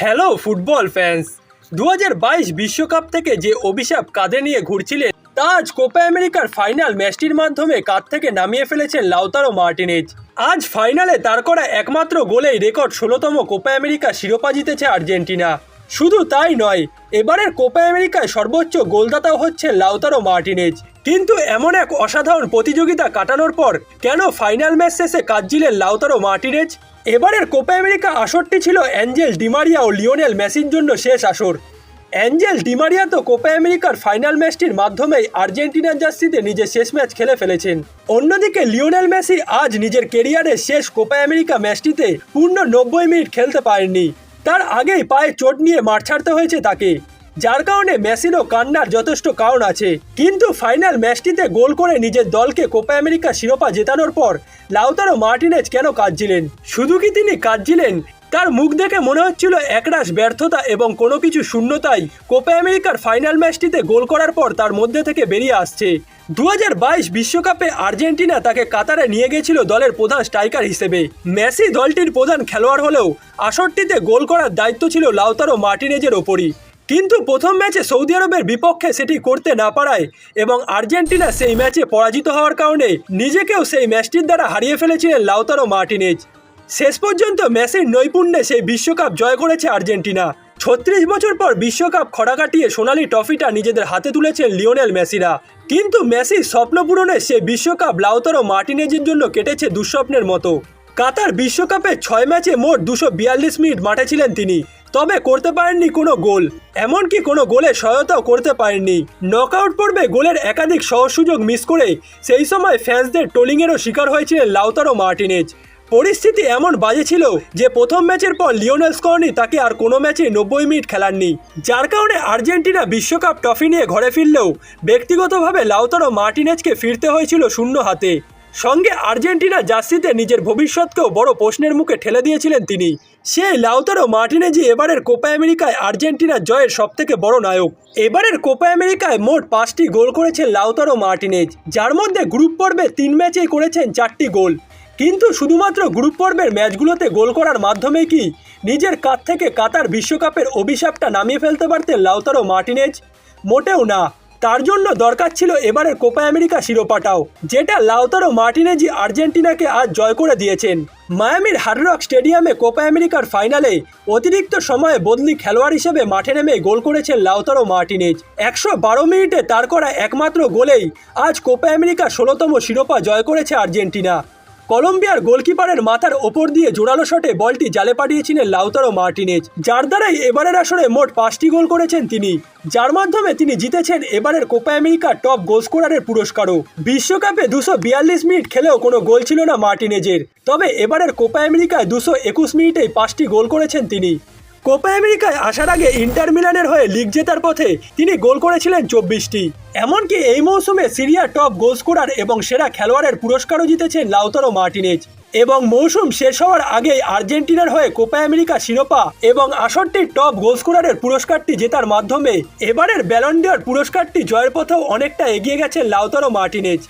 Hello football fans, 2022 বিশ্বকাপ থেকে যে অভিশাপ কাঁধে নিয়ে ঘুরছিলেন তা আজ কোপা আমেরিকার ফাইনাল ম্যাচটির মাধ্যমে কাঁধ থেকে নামিয়ে ফেলেছেন লাউতারো মার্টিনেজ। আজ ফাইনালে তার করা একমাত্র গোলেই রেকর্ড 16তম কোপা আমেরিকা শিরোপা জিতেছে আর্জেন্টিনা। শুধু তাই নয়, এবারের কোপা আমেরিকায় সর্বোচ্চ গোলদাতাও হচ্ছে লাউতারো মার্টিনেজ। কিন্তু এমন এক অসাধারণ প্রতিযোগিতা কাটানোর পর কেন ফাইনাল ম্যাচ শেষে কাঁদছিলেন লাউতারো মার্টিনেজ? এবারের কোপা আমেরিকা আসরটি ছিল অ্যাঞ্জেল ডিমারিয়া ও লিওনেল মেসির জন্য শেষ আসর। অ্যাঞ্জেল ডিমারিয়া তো কোপা আমেরিকার ফাইনাল ম্যাচটির মাধ্যমেই আর্জেন্টিনার জার্সিতে নিজের শেষ ম্যাচ খেলে ফেলেছেন। অন্যদিকে লিওনেল মেসি আজ নিজের কেরিয়ারের শেষ কোপা আমেরিকা ম্যাচটিতে পূর্ণ 90 মিনিট খেলতে পারেননি। তার আগেই পায়ে চোট নিয়ে মাঠ ছাড়তে হয়েছে তাকে, যার কারণে মেসিরও কান্নার যথেষ্ট কারণ আছে। কিন্তু ফাইনাল ম্যাচটিতে গোল করে নিজের দলকে কোপা আমেরিকা শিরোপা জেতানোর পর লাউতারো মার্টিনেজ কেন কাঁদছিলেন? শুধু কি তিনি কাঁদছিলেন? তার মুখ দেখে মনে হচ্ছিল একরাশ ব্যর্থতা এবং কোনো কিছু শূন্যতাই কোপা আমেরিকার ফাইনাল ম্যাচটিতে গোল করার পর তার মধ্যে থেকে বেরিয়ে আসছে। 2022 বিশ্বকাপে আর্জেন্টিনা তাকে কাতারে নিয়ে গেছিল দলের প্রধান স্ট্রাইকার হিসেবে। মেসি দলটির প্রধান খেলোয়াড় হলেও আসরটিতে গোল করার দায়িত্ব ছিল লাউতারো মার্টিনেজের ওপরই। কিন্তু প্রথম ম্যাচে সৌদি আরবের বিপক্ষে সেটি করতে না পারায় এবং আর্জেন্টিনা সেই ম্যাচে পরাজিত হওয়ার কারণে নিজেকেও সেই ম্যাচটির দ্বারা হারিয়ে ফেলেছিলেন লাউতারো মার্টিনেজ। শেষ পর্যন্ত মেসির নৈপুণ্যে সেই বিশ্বকাপ জয় করেছে আর্জেন্টিনা। 36 বছর পর বিশ্বকাপ খরা কাটিয়ে সোনালি ট্রফিটা নিজেদের হাতে তুলেছেন লিওনেল মেসিরা। কিন্তু মেসির স্বপ্ন পূরণে সেই বিশ্বকাপ লাউতারো মার্টিনেজের জন্য কেটেছে দুঃস্বপ্নের মতো। কাতার বিশ্বকাপে 6 ম্যাচে মোট 242 মিনিট মাঠে ছিলেন তিনি, তবে করতে পারেননি কোনো গোল, এমনকি কোনো গোলে সহায়তাও করতে পারেননি। নকআউট পর্বে গোলের একাধিক সহজ সুযোগ মিস করে সেই সময় ফ্যান্সদের ট্রোলিংয়েরও শিকার হয়েছিলেন লাউতারো মার্টিনেজ। পরিস্থিতি এমন বাজে ছিল যে প্রথম ম্যাচের পর লিওনেল স্কলনি তাকে আর কোনো ম্যাচে 90 মিনিট খেলাননি, যার কারণে আর্জেন্টিনা বিশ্বকাপ ট্রফি নিয়ে ঘরে ফিরলেও ব্যক্তিগতভাবে লাউতারো মার্টিনেজকে ফিরতে হয়েছিল শূন্য হাতে। সঙ্গে আর্জেন্টিনা জার্সিতে নিজের ভবিষ্যৎকেও বড় প্রশ্নের মুখে ঠেলে দিয়েছিলেন তিনি। সেই লাউতারো মার্টিনেজই এবারের কোপা আমেরিকায় আর্জেন্টিনার জয়ের সবথেকে বড় নায়ক। এবারের কোপা আমেরিকায় মোট 5টি গোল করেছেন লাউতারো মার্টিনেজ, যার মধ্যে গ্রুপ পর্বে 3 ম্যাচেই করেছেন 4টি গোল। কিন্তু শুধুমাত্র গ্রুপ পর্বের ম্যাচগুলোতে গোল করার মাধ্যমে কি নিজের কাঁধ থেকে কাতার বিশ্বকাপের অভিশাপটা নামিয়ে ফেলতে পারতেন লাউতারো মার্টিনেজ? মোটেও না। তার জন্য দরকার ছিল এবারের কোপা আমেরিকা শিরোপাটাও, যেটা লাউতারো মার্টিনেজই আর্জেন্টিনাকে আজ জয় করে দিয়েছেন। মায়ামির হার্ড রক স্টেডিয়ামে কোপা আমেরিকার ফাইনালে অতিরিক্ত সময়ে বদলি খেলোয়াড় হিসেবে মাঠে নেমে গোল করেছেন লাউতারো মার্টিনেজ। 112 মিনিটে তার করা একমাত্র গোলেই আজ কোপা আমেরিকা 16তম শিরোপা জয় করেছে আর্জেন্টিনা। কলম্বিয়ার গোলকিপারের মাথার ওপর দিয়ে জোরালো শটে বলটি জালে পাঠিয়েছিলেন লাউতারো মার্টিনেজ, যার দ্বারাই এবারের আসরে মোট 5টি গোল করেছেন তিনি, যার মাধ্যমে তিনি জিতেছেন এবারের কোপা আমেরিকার টপ গোল স্কোরারের পুরস্কারও। বিশ্বকাপে 242 মিনিট খেলেও কোনো গোল ছিল না মার্টিনেজের, তবে এবারের কোপা আমেরিকায় 221 মিনিটেই 5টি গোল করেছেন তিনি। কোপা আমেরিকায় আসার আগে ইন্টার মিলানের হয়ে লিগ জেতার পথে তিনি গোল করেছিলেন 24টি। এমনকি এই মৌসুমে সিরিয়ার টপ গোল স্কোরার এবং সেরা খেলোয়াড়ের পুরস্কারও জিতেছেন লাউতারো মার্টিনেজ। এবং মৌসুম শেষ হওয়ার আগেই আর্জেন্টিনার হয়ে কোপা আমেরিকা শিরোপা এবং আসরটির টপ গোল স্কোরারের পুরস্কারটি জেতার মাধ্যমে এবারের ব্যালন ডি'অর পুরস্কারটি জয়ের পথেও অনেকটা এগিয়ে গেছেন লাউতারো মার্টিনেজ।